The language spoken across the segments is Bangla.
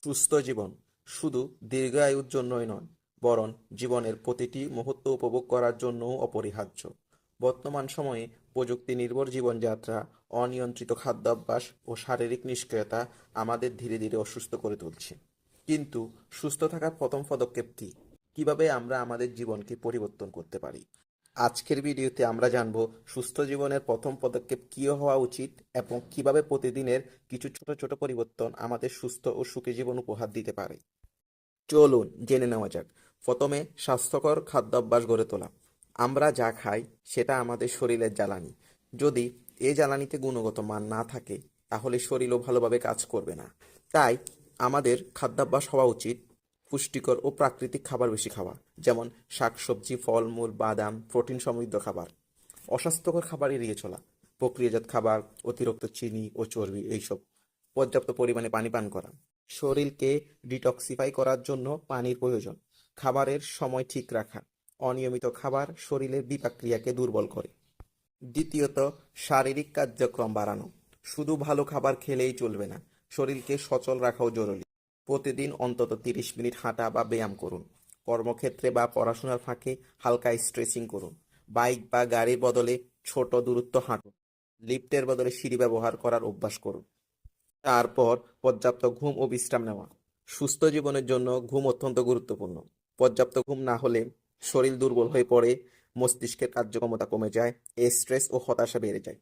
সুস্থ জীবন শুধু দীর্ঘায়ুর জন্যই নয়, বরং জীবনের প্রতিটি মুহূর্ত উপভোগ করার জন্যও অপরিহার্য। বর্তমান সময়ে প্রযুক্তি নির্ভর জীবনযাত্রা, অনিয়ন্ত্রিত খাদ্যাভ্যাস ও শারীরিক নিষ্ক্রিয়তা আমাদের ধীরে ধীরে অসুস্থ করে তুলছে। কিন্তু সুস্থ থাকার প্রথম পদক্ষেপ কী? কিভাবে আমরা আমাদের জীবনকে পরিবর্তন করতে পারি? আজকের ভিডিওতে আমরা জানব সুস্থ জীবনের প্রথম পদক্ষেপ কী হওয়া উচিত এবং কিভাবে প্রতিদিনের কিছু ছোট ছোট পরিবর্তন আমাদের সুস্থ ও সুখী জীবন উপহার দিতে পারে। চলুন জেনে নেওয়া যাক। প্রথমে স্বাস্থ্যকর খাদ্যাভ্যাস গড়ে তোলা। আমরা যা খাই সেটা আমাদের শরীরের জ্বালানি। যদি এই জ্বালানিতে গুণগত মান না থাকে, তাহলে শরীরও ভালোভাবে কাজ করবে না। তাই আমাদের খাদ্যাভ্যাস হওয়া উচিত পুষ্টিকর ও প্রাকৃতিক খাবার বেশি খাওয়া, যেমন শাকসবজি, ফলমূল, বাদাম, প্রোটিন সমৃদ্ধ খাবার। অস্বাস্থ্যকর খাবার এড়িয়ে চলা, প্রক্রিয়াজাত খাবার, অতিরিক্ত চিনি ও চর্বি এইসব। পর্যাপ্ত পরিমাণে পানি পান করা। শরীরকে ডিটক্সিফাই করার জন্য পানির প্রয়োজন। খাবারের সময় ঠিক রাখা। অনিয়মিত খাবার শরীরের বিপাক ক্রিয়াকে দুর্বল করে। দ্বিতীয়ত, শারীরিক কার্যক্রম বাড়ানো। শুধু ভালো খাবার খেলেই চলবে না, শরীরকে সচল রাখাও জরুরি। প্রতিদিন অন্তত 30 মিনিট হাঁটা বা ব্যায়াম করুন। কর্মক্ষেত্রে বা পড়াশোনার ফাঁকে হালকা স্ট্রেচিং করুন। বাইক বা গাড়ির বদলে ছোট দূরত্ব হাঁটুন। লিফটের বদলে সিঁড়ি ব্যবহার করার অভ্যাস করুন। তারপর পর্যাপ্ত ঘুম ও বিশ্রাম নেওয়া। সুস্থ জীবনের জন্য ঘুম অত্যন্ত গুরুত্বপূর্ণ। পর্যাপ্ত ঘুম না হলে শরীর দুর্বল হয়ে পড়ে, মস্তিষ্কের কার্যক্ষমতা কমে যায়, স্ট্রেস ও হতাশা বেড়ে যায়।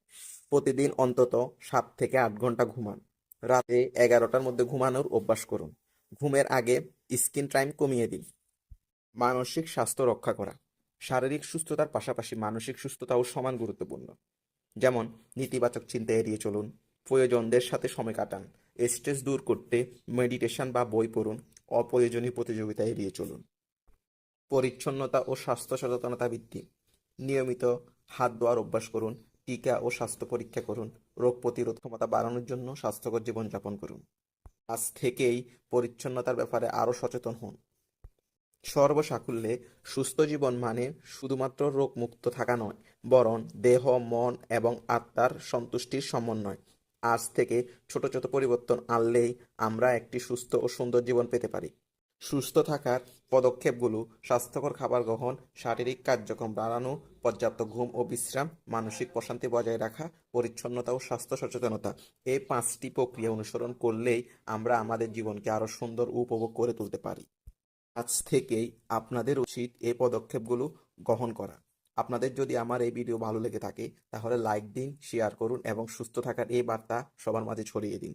প্রতিদিন অন্তত 7 থেকে 8 ঘন্টা ঘুমান। রাতে 11টার মধ্যে ঘুমানোর অভ্যাস করুন। ঘুমের আগে স্ক্রিন টাইম কমিয়ে দিন। মানসিক স্বাস্থ্য রক্ষা করা। শারীরিক সুস্থতার পাশাপাশি মানসিক সুস্থতাও সমান গুরুত্বপূর্ণ। যেমন নেতিবাচক চিন্তা এড়িয়ে চলুন, প্রিয়জনদের সাথে সময় কাটান, স্ট্রেস দূর করতে মেডিটেশন বা বই পড়ুন, অপ্রয়োজনীয় প্রতিযোগিতা এড়িয়ে চলুন। পরিচ্ছন্নতা ও স্বাস্থ্য সচেতনতা বৃদ্ধি। নিয়মিত হাত ধোয়ার অভ্যাস করুন, টিকা ও স্বাস্থ্য পরীক্ষা করুন, রোগ প্রতিরোধ ক্ষমতা বাড়ানোর জন্য স্বাস্থ্যকর জীবনযাপন করুন। আজ থেকেই পরিচ্ছন্নতার ব্যাপারে আরও সচেতন হন। সর্বসাকুল্যে সুস্থ জীবন মানে শুধুমাত্র রোগমুক্ত থাকা নয়, বরং দেহ, মন এবং আত্মার সন্তুষ্টির সমন্বয়। আজ থেকে ছোট ছোট পরিবর্তন আনলেই আমরা একটি সুস্থ ও সুন্দর জীবন পেতে পারি। সুস্থ থাকার পদক্ষেপগুলো: স্বাস্থ্যকর খাবার গ্রহণ, শারীরিক কার্যক্রম বাড়ানো, পর্যাপ্ত ঘুম ও বিশ্রাম, মানসিক প্রশান্তি বজায় রাখা, পরিচ্ছন্নতা ও স্বাস্থ্য সচেতনতা। এই 5টি প্রক্রিয়া অনুসরণ করলেই আমরা আমাদের জীবনকে আরও সুন্দর ও উপভোগ করে তুলতে পারি। আজ থেকেই আপনাদের উচিত এই পদক্ষেপগুলো গ্রহণ করা। আপনাদের যদি আমার এই ভিডিও ভালো লেগে থাকে, তাহলে লাইক দিন, শেয়ার করুন এবং সুস্থ থাকার এই বার্তা সবার মাঝে ছড়িয়ে দিন।